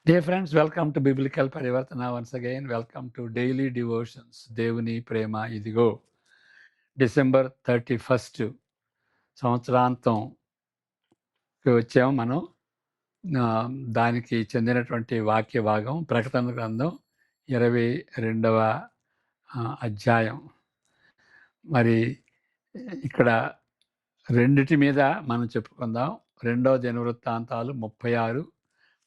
Dear friends, welcome to Biblical Parivartana once again. Welcome to Daily Devotions. దేవుని ప్రేమ ఇదిగో. December 31 సంవత్సరాంతంకి వచ్చాము మనం. దానికి చెందినటువంటి వాక్య భాగం ప్రకటన గ్రంథం 22వ అధ్యాయం. మరి ఇక్కడ రెండిటి మీద మనం చెప్పుకుందాం. 2వ దినవృత్తాంతాలు 36,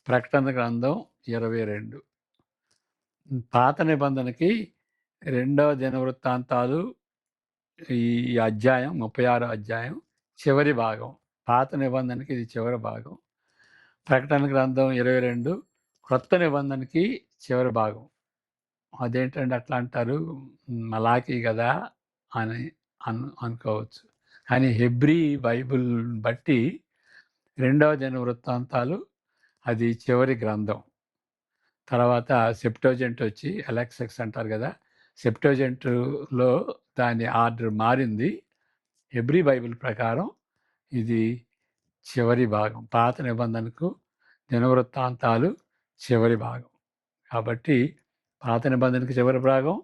ప్రకటన గ్రంథం 22. పాత నిబంధనకి 2వ దినవృత్తాంతాలు ఈ అధ్యాయం 36 అధ్యాయం చివరి భాగం. పాత నిబంధనకి ఇది చివరి భాగం. ప్రకటన గ్రంథం 22 క్రొత్త నిబంధనకి చివరి భాగం. అదేంటంటే అట్లా అంటారు, మలాకి కదా అని అనుకోవచ్చు. కానీ హెబ్రీ బైబిల్ బట్టి 2వ దినవృత్తాంతాలు అది చివరి గ్రంథం. తర్వాత సెప్టోజెంట్ వచ్చి ఎలెక్సెక్స్ అంటారు కదా, సెప్టోజెంట్లో దాని ఆర్డర్ మారింది. హెబ్రీ బైబిల్ ప్రకారం ఇది చివరి భాగం. పాత నిబంధనకు దినవృత్తాంతాలు చివరి భాగం. కాబట్టి పాత నిబంధనకి చివరి భాగం,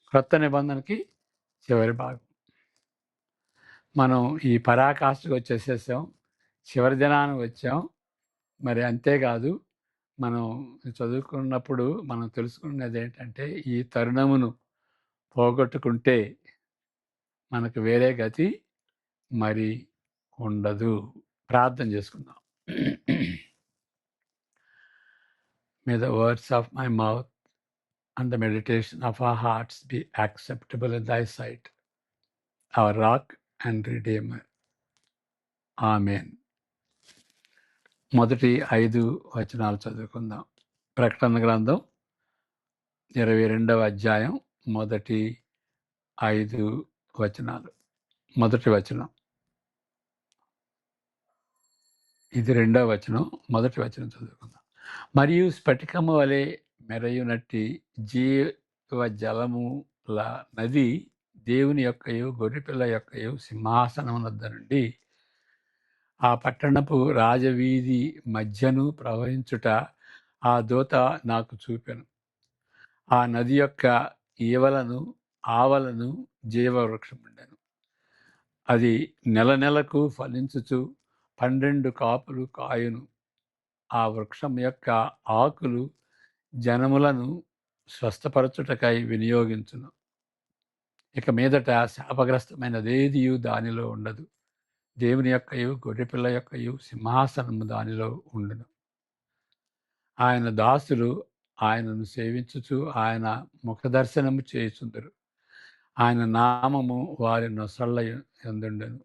క్రొత్త నిబంధనకి చివరి భాగం. మనం ఈ పరాకాష్ఠకు వచ్చేసేసాం, చివరి దినానికి వచ్చాం. మరి అంతేకాదు, మనం చదువుకున్నప్పుడు మనం తెలుసుకున్నది ఏంటంటే, ఈ తరుణమును పోగొట్టుకుంటే మనకు వేరే గతి మరి ఉండదు. ప్రార్థన చేసుకుందాం. May the words of my mouth and the meditation of our hearts be acceptable in thy sight, our rock and redeemer. Amen. మొదటి 5 వచనాలు చదువుకుందాం. ప్రకటన గ్రంథం 22వ అధ్యాయం మొదటి 5 వచనాలు. మొదటి వచనం, ఇది 2వ వచనం. మొదటి వచనం చదువుకుందాం. మరియు స్ఫటికము వలె మెరయునట్టి జీవ జలముల నది దేవుని యొక్కయు గొర్రెపిల్ల యొక్కయు సింహాసనమునొద్ద నుండి ఆ పట్టణపు రాజవీధి మధ్యను ప్రవహించుట ఆ దూత నాకు చూపెను. ఆ నది యొక్క ఈవలను ఆవలను జీవవృక్షం ఉండెను. అది నెల నెలకు ఫలించుచు 12 కాపులు కాయును. ఆ వృక్షం యొక్క ఆకులు జనములను స్వస్థపరచుటకై వినియోగించును. ఇక మీదట శాపగ్రస్తమైనదేదియు దానిలో ఉండదు. దేవుని యొక్కయు గొర్రెపిల్ల యొక్కయు సింహాసనము దానిలో ఉండును. ఆయన దాసులు ఆయనను సేవించుచు ఆయన ముఖదర్శనము చేయుచుందురు. ఆయన నామము వారి నొసళ్ళ యందుండును.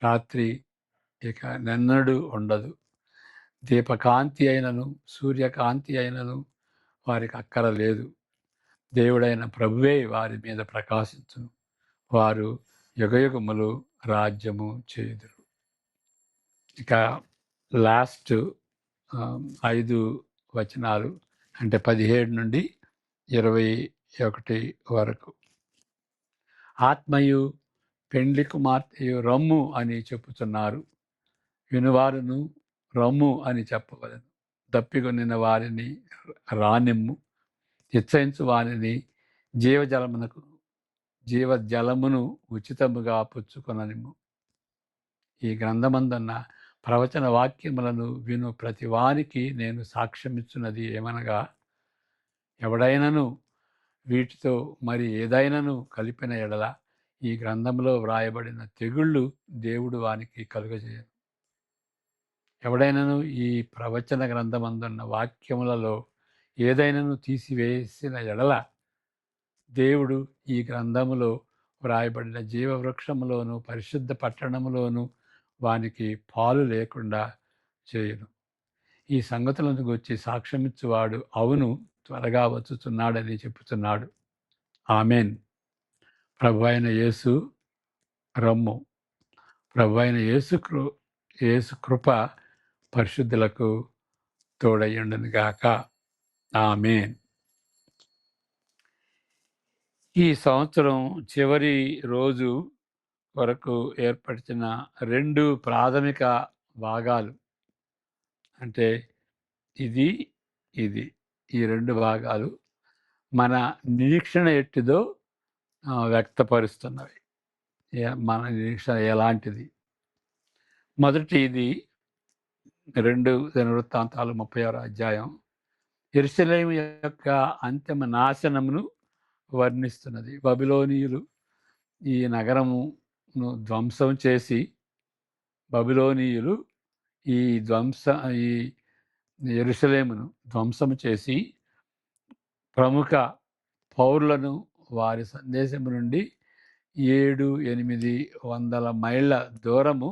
రాత్రి ఇక నెన్నడూ ఉండదు. దీపకాంతి అయినను సూర్యకాంతి అయినను వారికి అక్కర లేదు. దేవుడైన ప్రభువే వారి మీద ప్రకాశించును. వారు యుగయుగములు రాజ్యము చేయుదురు. ఇక లాస్ట్ 5 వచనాలు అంటే 17 నుండి 21 వరకు. ఆత్మయు పెండ్లి కుమార్తెయు రమ్ము అని చెప్పుచున్నారు. వినువారును రమ్ము అని చెప్పవలెను. దప్పికొనిన వారిని రానిమ్ము. ఇచ్చయించు వారిని జీవజలమును ఉచితముగా పుచ్చుకొననిమ్ము. ఈ గ్రంథమందున్న ప్రవచన వాక్యములను విను ప్రతి వారికి నేను సాక్ష్యమిచ్చున్నది ఏమనగా, ఎవడైనను వీటితో మరి ఏదైనాను కలిపిన ఎడల ఈ గ్రంథంలో వ్రాయబడిన తెగుళ్ళు దేవుడు వానికి కలుగజేయను. ఎవడైనాను ఈ ప్రవచన గ్రంథమందున్న వాక్యములలో ఏదైనాను తీసివేసిన ఎడల దేవుడు ఈ గ్రంథములో వ్రాయబడిన జీవవృక్షములోను పరిశుద్ధ పట్టణములోను వానికి పాలు లేకుండా చేయును. ఈ సంగతులను గురించి సాక్ష్యమిచ్చువాడు అవును, త్వరగా వచ్చుచున్నాడని చెప్పుచున్నాడు. ఆమెన్. ప్రభు అయిన యేసు రమ్ము. ప్రభు అయిన యేసు కృప పరిశుద్ధులకు తోడయ్యుండును గాక. ఆమెన్. ఈ సంవత్సరం చివరి రోజు వరకు ఏర్పరిచిన 2 ప్రాథమిక భాగాలు అంటే ఇది ఇది ఈ 2 భాగాలు మన నిరీక్షణ ఎట్టిదో వ్యక్తపరుస్తున్నవి. మన నిరీక్షణ ఎలాంటిది? మొదటి ఇది 2 దినవృత్తాంతాలు 36వ అధ్యాయం యెరూషలేము యొక్క అంతిమ నాశనమును వర్ణిస్తున్నది. బబిలోనీయులు ఈ నగరమును ధ్వంసం చేసి ఈ యెరూషలేమును ధ్వంసం చేసి ప్రముఖ పౌరులను వారి సందేశము నుండి 700-800 మైళ్ళ దూరము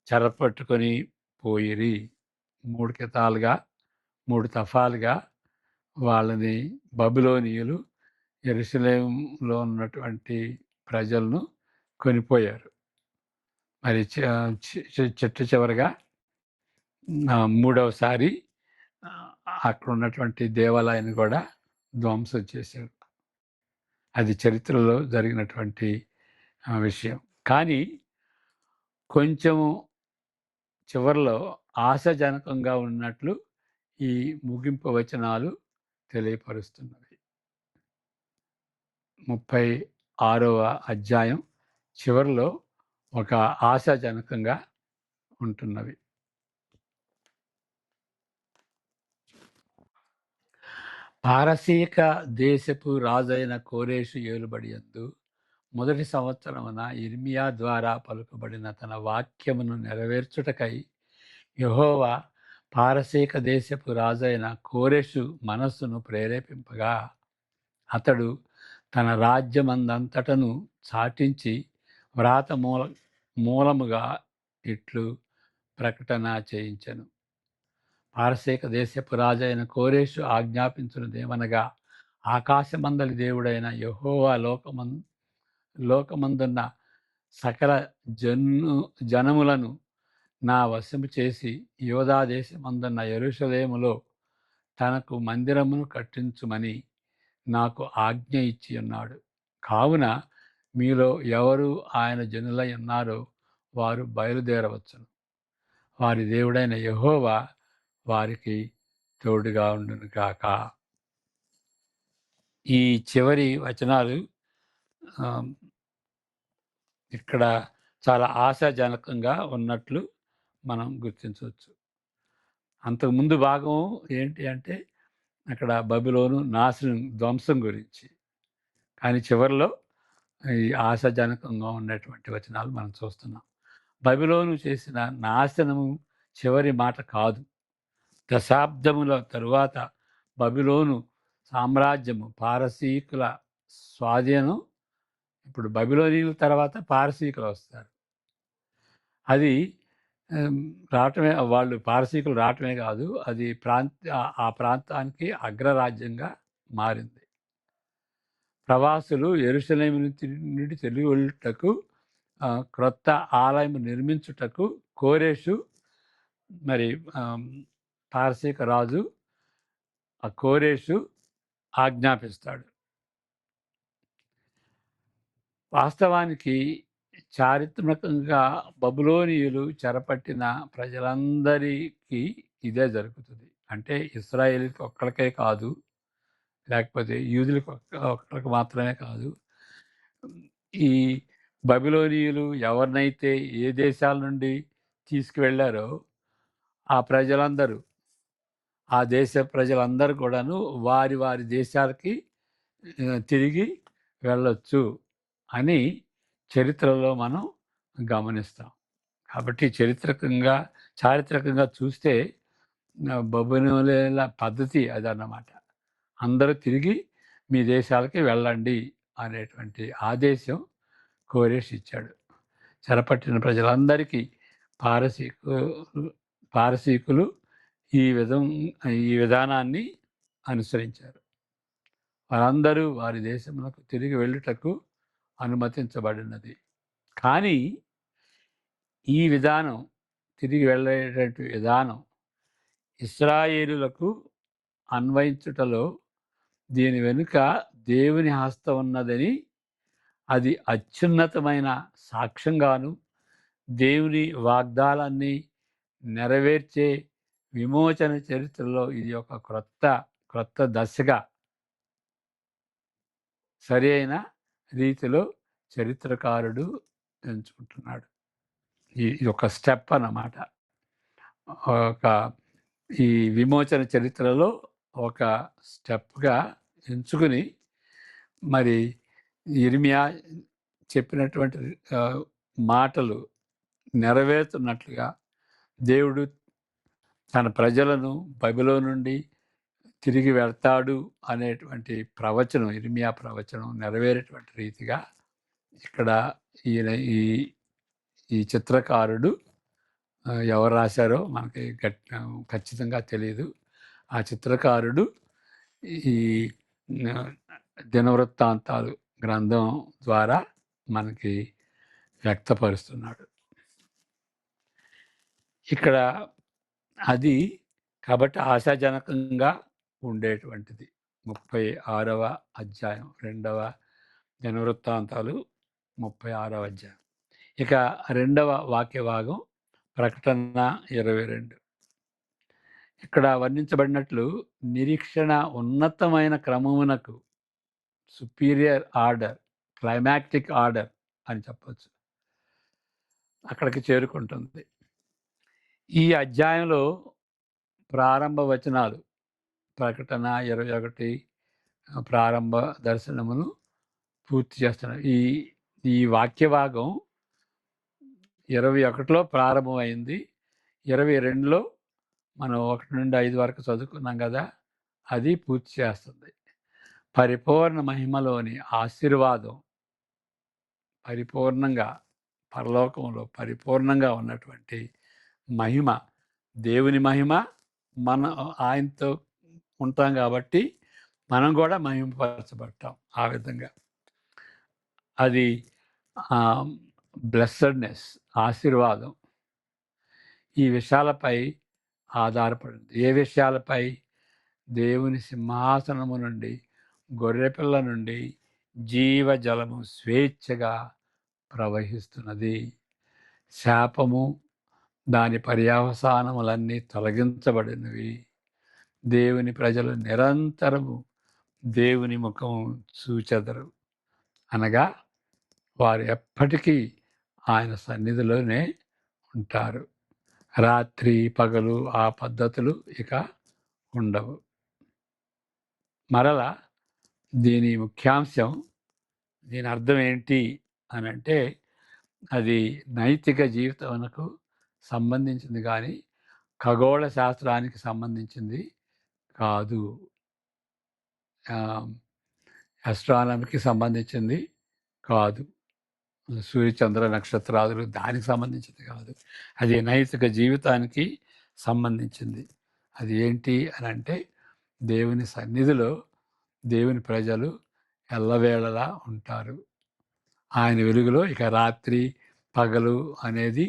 చెరపట్టుకొని పోయిరి. 3 తఫాలుగా వాళ్ళని బబులోనీయులు యెరూషలేములో ఉన్నటువంటి ప్రజలను కొనిపోయారు. మరి చిట్ట చివరగా మూడవసారి అక్కడ ఉన్నటువంటి దేవాలయాన్ని కూడా ధ్వంసం చేశారు. అది చరిత్రలో జరిగినటువంటి విషయం. కానీ కొంచెము చివరిలో ఆశాజనకంగా ఉన్నట్లు ఈ ముగింపు వచనాలు తెలియపరుస్తున్నవి. 36వ అధ్యాయం చివరిలో ఒక ఆశాజనకంగా ఉంటున్నవి. పారసీక దేశపు రాజైన కోరేషు ఏలుబడియందు మొదటి సంవత్సరమున ఇర్మియా ద్వారా పలుకబడిన తన వాక్యమును నెరవేర్చుటకై యెహోవా పారసీక దేశపు రాజైన కోరెషు మనస్సును ప్రేరేపింపగా అతడు తన రాజ్యమందంతటను చాటించి వ్రాత మూలముగా ఇట్లు ప్రకటన చేయించెను. పారసీక దేశపు రాజైన కోరేషు ఆజ్ఞాపించున్నదేమనగా, ఆకాశమందలి దేవుడైన యెహోవా లోకమందున్న సకల జనములను నా వశము చేసి యోధా దేశమందున్న యెరూషలేములో తనకు మందిరమును కట్టించుమని నాకు ఆజ్ఞ ఇచ్చి ఉన్నాడు. కావున మీలో ఎవరు ఆయన జనులై ఉన్నారో వారు బయలుదేరవచ్చును. వారి దేవుడైన యెహోవా వారికి తోడుగా ఉండును గాక. ఈ చివరి వచనాలు ఇక్కడ చాలా ఆశాజనకంగా ఉన్నట్లు మనం గుర్తించవచ్చు. అంతకుముందు భాగం ఏంటి అంటే అక్కడ బబిలోను నాశనం, ధ్వంసం గురించి. కానీ చివరిలో ఈ ఆశాజనకంగా ఉన్నటువంటి వచనాలు మనం చూస్తున్నాం. బబిలోను చేసిన నాశనము చివరి మాట కాదు. దశాబ్దముల తరువాత బబిలోను సామ్రాజ్యము పారసీకుల స్వాధీనం. ఇప్పుడు బబిలోనీయుల తర్వాత పారసీకులు వస్తారు. అది రావటమే, వాళ్ళు పారసీకులు రావటమే కాదు, అది ఆ ప్రాంతానికి అగ్రరాజ్యంగా మారింది. ప్రవాసులు యెరూషలేము నుండి తిరిగి వెళ్ళుటకు, క్రొత్త ఆలయం నిర్మించుటకు కోరేషు, మరి పారసీక రాజు ఆ కోరేషు ఆజ్ఞాపిస్తాడు. వాస్తవానికి చారిత్రకంగా బబులోనీయులు చెరపట్టిన ప్రజలందరికీ ఇదే జరుగుతుంది. అంటే ఇశ్రాయేలుకి ఒక్కడికే కాదు, లేకపోతే యూదులకు ఒక్కడికి మాత్రమే కాదు. ఈ బబులోనీయులు ఎవరినైతే ఏ దేశాల నుండి తీసుకువెళ్ళారో ఆ ప్రజలందరూ, ఆ దేశ ప్రజలందరూ కూడాను వారి వారి దేశాలకి తిరిగి వెళ్ళొచ్చు అని చరిత్రలో మనం గమనిస్తాం. కాబట్టి చారిత్రకంగా చూస్తే బబులోనుల పద్ధతి అదన్నమాట. అందరూ తిరిగి మీ దేశాలకి వెళ్ళండి అనేటువంటి ఆదేశం కోరేషు ఇచ్చాడు. చెరపట్టిన ప్రజలందరికీ పారసీకులు ఈ విధానాన్ని అనుసరించారు. వారందరూ వారి దేశములకు తిరిగి వెళ్ళుటకు అనుమతించబడినది. కానీ ఈ విధానం, తిరిగి వెళ్ళేటటువంటి విధానం ఇశ్రాయేలులకు అన్వయించుటలో దీని వెనుక దేవుని హస్తం ఉన్నదని, అది అత్యున్నతమైన సాక్ష్యంగాను దేవుని వాగ్దానాన్ని నెరవేర్చే విమోచన చరిత్రలో ఇది ఒక క్రొత్త దశగా సరి అయిన రీతిలో చరిత్రకారుడు ఎంచుకుంటున్నాడు. ఇది ఒక స్టెప్ అన్నమాట. ఒక ఈ విమోచన చరిత్రలో ఒక స్టెప్‌గా ఎంచుకుని మరి యిర్మీయా చెప్పినటువంటి మాటలు నెరవేరుతున్నట్లుగా దేవుడు తన ప్రజలను బబులోను నుండి తిరిగి వెళ్తాడు అనేటువంటి ప్రవచనం, యిర్మీయా ప్రవచనం నెరవేరేటువంటి రీతిగా ఇక్కడ ఈయన ఈ ఈ చిత్రకారుడు ఎవరు రాశారో మనకి ఖచ్చితంగా తెలియదు. ఆ చిత్రకారుడు ఈ దినవృత్తాంతాలు గ్రంథం ద్వారా మనకి వ్యక్తపరుస్తున్నాడు. ఇక్కడ అది కాబట్టి ఆశాజనకంగా ఉండేటువంటిది. 36వ అధ్యాయం, 2వ దినవృత్తాంతాలు 36వ అధ్యాయం. ఇక 2వ వాక్య భాగం ప్రకటన 22. ఇక్కడ వర్ణించబడినట్లు నిరీక్షణ ఉన్నతమైన క్రమమునకు, సుపీరియర్ ఆర్డర్, క్లైమాక్టిక్ ఆర్డర్ అని చెప్పచ్చు, అక్కడికి చేరుకుంటుంది. ఈ అధ్యాయంలో ప్రారంభ వచనాలు ప్రకటన 21 ప్రారంభ దర్శనమును పూర్తి చేస్తున్నారు. ఈ వాక్య భాగం 21లో ప్రారంభమైంది. 22లో మనం 1 నుండి 5 వరకు చదువుకున్నాం కదా, అది పూర్తి చేస్తుంది. పరిపూర్ణ మహిమలోని ఆశీర్వాదం, పరిపూర్ణంగా పరలోకంలో పరిపూర్ణంగా ఉన్నటువంటి మహిమ, దేవుని మహిమ, మన ఆయనతో ఉంటాం కాబట్టి మనం కూడా మహిమపరచబడతాం. ఆ విధంగా అది బ్లెస్సడ్నెస్, ఆశీర్వాదం ఈ విషయాలపై ఆధారపడింది. ఏ విషయాలపై? దేవుని సింహాసనము నుండి, గొర్రెపిల్ల నుండి జీవజలము స్వేచ్ఛగా ప్రవహిస్తున్నది. శాపము, దాని పర్యవసానములన్నీ తొలగించబడినవి. దేవుని ప్రజలు నిరంతరము దేవుని ముఖం చూచెదరు, అనగా వారు ఎప్పటికీ ఆయన సన్నిధిలోనే ఉంటారు. రాత్రి పగలు ఆ పద్ధతులు ఇక ఉండవు. మరలా దీని ముఖ్యాంశం, దీని అర్థం ఏంటి అని అంటే, అది నైతిక జీవితానికి సంబంధించింది కానీ ఖగోళ శాస్త్రానికి సంబంధించింది కాదు. ఆస్ట్రానమీకి సంబంధించింది కాదు. సూర్యచంద్ర నక్షత్రాదులు దానికి సంబంధించింది కాదు. అది నైతిక జీవితానికి సంబంధించింది. అది ఏంటి అని అంటే, దేవుని సన్నిధిలో దేవుని ప్రజలు ఎల్లవేళలా ఉంటారు. ఆయన వెలుగులో ఇక రాత్రి పగలు అనేది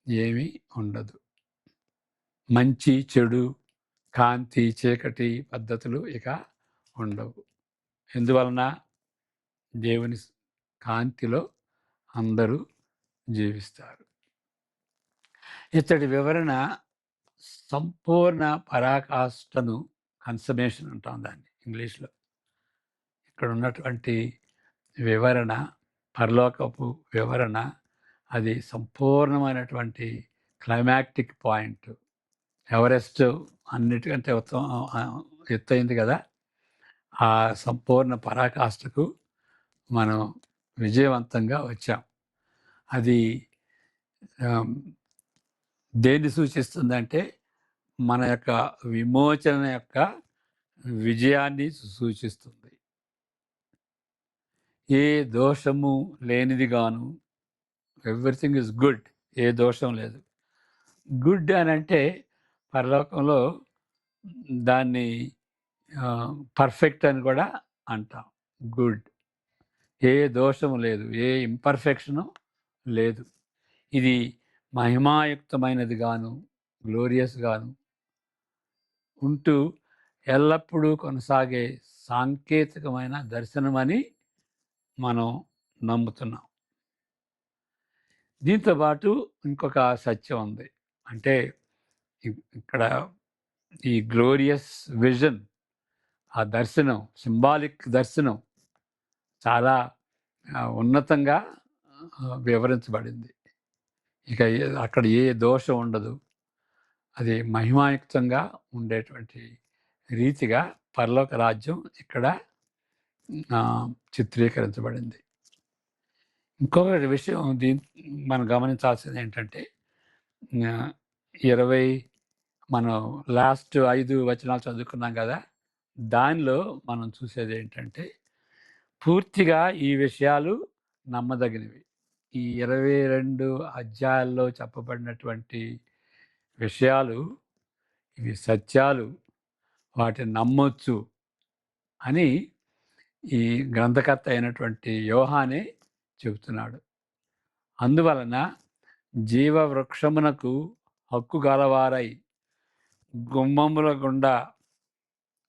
ఏమీ ఉండదు. మంచి చెడు, కాంతి చీకటి పద్ధతులు ఇక ఉండవు. ఎందువలన? దేవుని కాంతిలో అందరూ జీవిస్తారు. ఇతడి వివరణ సంపూర్ణ పరాకాష్ఠను, కన్సమేషన్ అంటాం దాన్ని ఇంగ్లీష్లో. ఇక్కడ ఉన్నటువంటి వివరణ, పరలోకపు వివరణ, అది సంపూర్ణమైనటువంటి క్లైమాక్టిక్ పాయింట్. ఎవరెస్ట్ అన్నిటికంటే ఎత్తైంది కదా, ఆ సంపూర్ణ పరాకాష్ఠకు మనం విజయవంతంగా వచ్చాం. అది దేన్ని సూచిస్తుందంటే, మన యొక్క విమోచన యొక్క విజయాన్ని సూచిస్తుంది. ఏ దోషము లేనిదిగాను, ఎవ్రీథింగ్ ఇస్ గుడ్, ఏ దోషం లేదు. గుడ్ అని అంటే పరలోకంలో దాన్ని పర్ఫెక్ట్ అని కూడా అంటాం. గుడ్, ఏ దోషము లేదు, ఏ ఇంపర్ఫెక్షను లేదు. ఇది మహిమాయుక్తమైనది గాను, గ్లోరియస్ గాను ఉంటూ ఎల్లప్పుడూ కొనసాగే సాంకేతికమైన దర్శనమని మనం నమ్ముతున్నాం. దీంతో పాటు ఇంకొక సత్యం ఉంది. అంటే ఇక్కడ ఈ గ్లోరియస్ విజన్, ఆ దర్శనం, సింబాలిక్ దర్శనం చాలా ఉన్నతంగా వివరించబడింది. ఇక అక్కడ ఏ దోషం ఉండదు. అది మహిమాయుక్తంగా ఉండేటువంటి రీతిగా పరలోక రాజ్యం ఇక్కడ చిత్రీకరించబడింది. ఇంకొక విషయం మనం గమనించాల్సింది ఏంటంటే 20 మనం లాస్ట్ 5 వచనాలు చదువుకున్నాం కదా, దానిలో మనం చూసేది ఏంటంటే పూర్తిగా ఈ విషయాలు నమ్మదగినవి. ఈ 22 అధ్యాయాల్లో చెప్పబడినటువంటి విషయాలు, ఇవి సత్యాలు, వాటిని నమ్మొచ్చు అని ఈ గ్రంథకర్త అయినటువంటి యోహానే చెబుతున్నాడు. అందువలన జీవవృక్షమునకు హక్కు గలవారై గుమ్మముల గుండా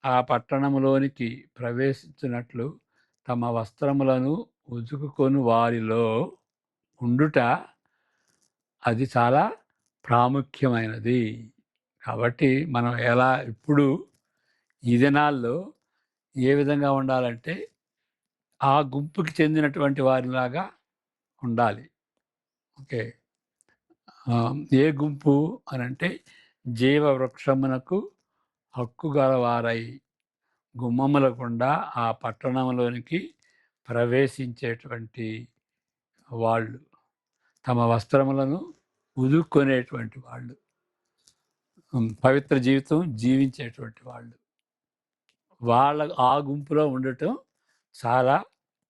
ఆ పట్టణములోనికి ప్రవేశించినట్లు తమ వస్త్రములను ఉతుకుకొని వారిలో ఉండుట అది చాలా ప్రాముఖ్యమైనది. కాబట్టి మనం ఇప్పుడు ఈ దినాల్లో ఏ విధంగా ఉండాలంటే ఆ గుంపుకి చెందినటువంటి వారిలాగా ఉండాలి. ఓకే. ఏ గుంపు అనంటే జీవవృక్షమునకు హక్కు గలవారై గుమ్మముల గుండా ఆ పట్టణంలోనికి ప్రవేశించేటువంటి వాళ్ళు, తమ వస్త్రములను ఉదుక్కునేటువంటి వాళ్ళు, పవిత్ర జీవితం జీవించేటువంటి వాళ్ళు, ఆ గుంపులో ఉండటం చాలా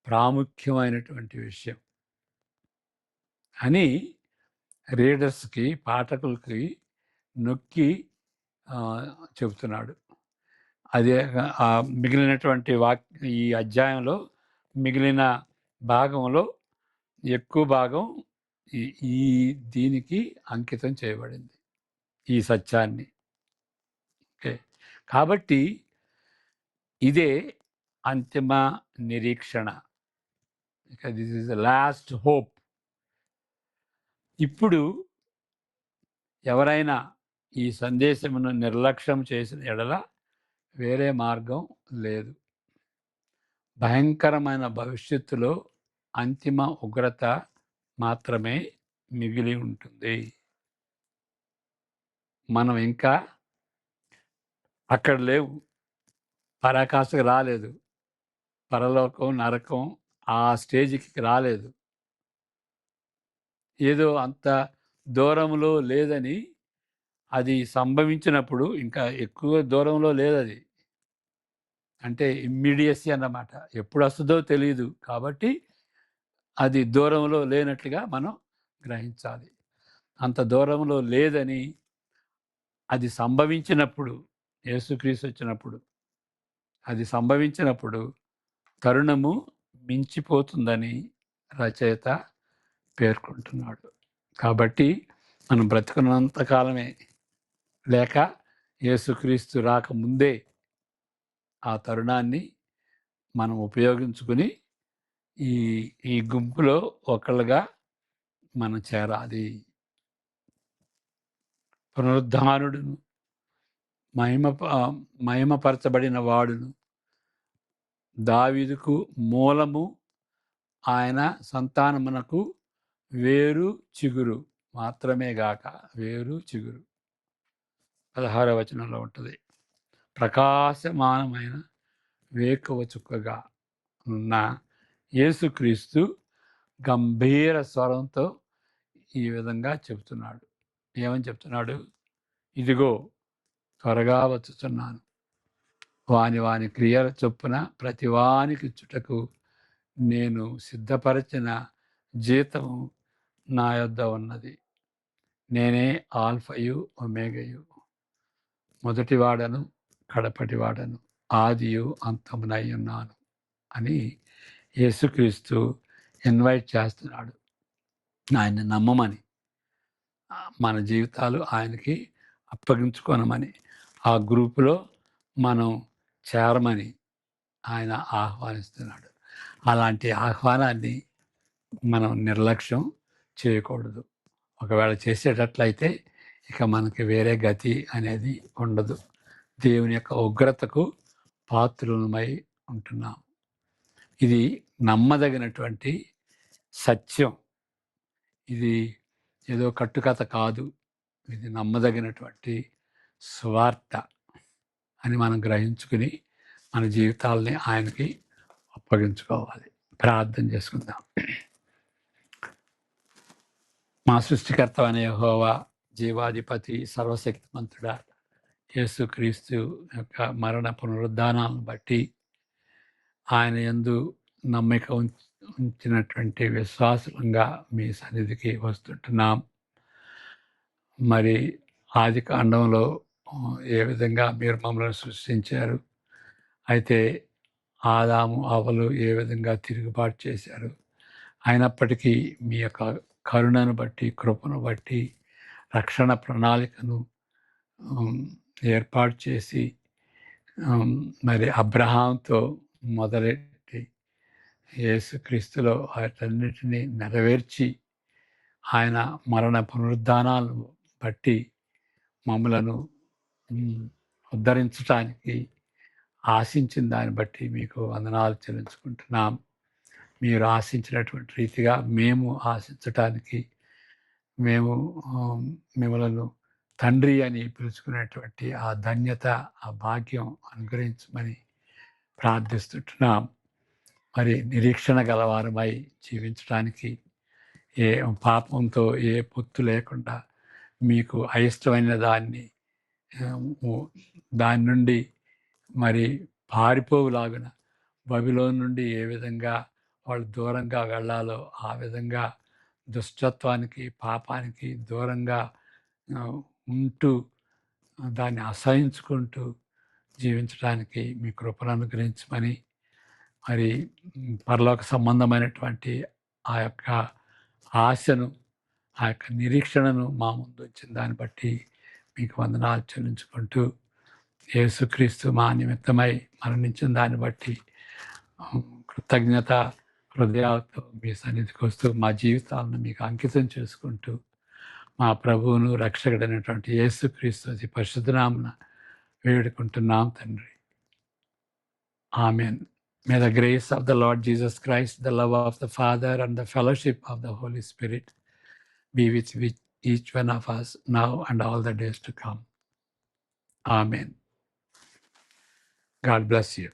ప్రాముఖ్యమైనటువంటి విషయం అని రీడర్స్కి, పాఠకులకి నొక్కి చెబుతున్నాడు. అదే మిగిలినటువంటి ఈ అధ్యాయంలో మిగిలిన భాగంలో ఎక్కువ భాగం ఈ దీనికి అంకితం చేయబడింది, ఈ సత్యాన్ని. ఓకే. కాబట్టి ఇదే అంతిమ నిరీక్షణ. ఇక this is the last hope. ఇప్పుడు ఎవరైనా ఈ సందేశమును నిర్లక్ష్యం చేసిన ఎడల వేరే మార్గం లేదు. భయంకరమైన భవిష్యత్తులో అంతిమ ఉగ్రత మాత్రమే మిగిలి ఉంటుంది. మనం ఇంకా అక్కడ లేవు, పరాకాష్ఠకు రాలేదు, పరలోకం నరకం ఆ స్టేజ్కి రాలేదు. ఏదో అంత దూరంలో లేదని, అది సంభవించినప్పుడు ఇంకా ఎక్కువ దూరంలో లేదది. అంటే ఇమ్మీడియసీ అన్నమాట. ఎప్పుడు వస్తుందో తెలియదు కాబట్టి అది దూరంలో లేనట్లుగా మనం గ్రహించాలి. అంత దూరంలో లేదని, అది సంభవించినప్పుడు, యేసుక్రీస్తు వచ్చినప్పుడు, అది సంభవించినప్పుడు తరుణము మించిపోతుందని రచయిత పేర్కొంటున్నాడు. కాబట్టి మనం బ్రతుకున్నంత కాలమే, లేక యేసుక్రీస్తు రాకముందే ఆ తరుణాన్ని మనం ఉపయోగించుకుని ఈ గుంపులో ఒకళ్ళుగా మనం చేరాలి. పునరుద్ధానుడును మహిమపరచబడిన వాడును, దావీదుకు మూలము, ఆయన సంతానమునకు వేరు చిగురు మాత్రమే గాక వేరు చిగురు 16వ వచనంలో ఉంటుంది. ప్రకాశమానమైన వేకువ చుక్కగా ఉన్న యేసుక్రీస్తు గంభీర స్వరంతో ఈ విధంగా చెబుతున్నాడు. ఏమని చెప్తున్నాడు? ఇదిగో త్వరగా వచ్చుచున్నాను, వాని క్రియల చొప్పున ప్రతి వానికి చుటకు నేను సిద్ధపరచిన జీతము నా యొద్ద ఉన్నది. నేనే ఆల్ఫయు ఒమేగయు, మొదటివాడను కడపటివాడను, ఆదియు అంతమునై ఉన్నాను అని యేసుక్రీస్తు ఇన్వైట్ చేస్తున్నాడు ఆయన్ని నమ్మమని, మన జీవితాలు ఆయనకి అప్పగించుకోనమని, ఆ గ్రూపులో మనం చేరమని ఆయన ఆహ్వానిస్తున్నాడు. అలాంటి ఆహ్వానాన్ని మనం నిర్లక్ష్యం చేయకూడదు. ఒకవేళ చేసేటట్లయితే ఇక మనకి వేరే గతి అనేది ఉండదు. దేవుని యొక్క ఉగ్రతకు పాత్రులమై ఉంటున్నాం. ఇది నమ్మదగినటువంటి సత్యం. ఇది ఏదో కట్టుకథ కాదు. ఇది నమ్మదగినటువంటి సువార్త అని మనం గ్రహించుకుని మన జీవితాలని ఆయనకి అప్పగించుకోవాలి. ప్రార్థన చేసుకుందాం. మా సృష్టికర్త అనే యెహోవా, జీవాధిపతి, సర్వశక్తిమంతుడా, యేసుక్రీస్తు యొక్క మరణ పునరుద్ధానాలను బట్టి ఆయన యందు నమ్మిక ఉంచినటువంటి విశ్వాసులంగా మీ సన్నిధికి వస్తుంటున్నాం. మరి ఆది కాండంలో ఏ విధంగా మీరు మమ్మల్ని సృష్టించారు, అయితే ఆదాము అవ్వలు ఏ విధంగా తిరుగుబాటు చేశారు, అయినప్పటికీ మీ యొక్క కరుణను బట్టి, కృపను బట్టి, రక్షణ ప్రణాళికను ఏర్పాటు చేసి మరి అబ్రహాంతో మొదలెట్టి యేసుక్రీస్తులో వాటన్నిటినీ నెరవేర్చి ఆయన మరణ పునరుద్ధానాలను బట్టి మమ్మలను ఉద్ధరించటానికి ఆశించిన దాన్ని బట్టి మీకు వందనాలు చెల్లించుకుంటున్నాం. మీరు ఆశించినటువంటి రీతిగా మేము ఆశించటానికి, మేము మిమ్మలను తండ్రి అని పిలుచుకునేటువంటి ఆ ధన్యత, ఆ భాగ్యం అనుగ్రహించమని ప్రార్థిస్తుంటున్నాం. మరి నిరీక్షణ గలవారమై జీవించడానికి, ఏ పాపంతో ఏ పొత్తు లేకుండా మీకు అయిష్టమైన దాని నుండి మరి పారిపోవులాగున బబిలోను నుండి ఏ విధంగా వాళ్ళు దూరంగా వెళ్ళాలో ఆ విధంగా దుష్టత్వానికి, పాపానికి దూరంగా ఉంటూ దాన్ని అసహించుకుంటూ జీవించడానికి మీ కృపను అనుగ్రహించమని, మరి పరలోక సంబంధమైనటువంటి ఆ యొక్క ఆశను, ఆ యొక్క నిరీక్షణను మా ముందు వచ్చిన దాన్ని బట్టి మీకు వందనాలు చెల్లించుకుంటూ, యేసుక్రీస్తు మా నిమిత్తమై మరణించిన దాన్ని బట్టి కృతజ్ఞత హృదయాలతో మీ సన్నిధికి వస్తూ మా జీవితాలను మీకు అంకితం చేసుకుంటూ, మా ప్రభువును రక్షకుడైనటువంటి యేసుక్రీస్తు అతి పరిశుద్ధనామమున వేడుకుంటున్నాం తండ్రి. ఆమేన్. May the grace of the Lord Jesus Christ, the love of the Father, and the fellowship of the Holy Spirit be with each one of us now and all the days to come. Amen. God bless you.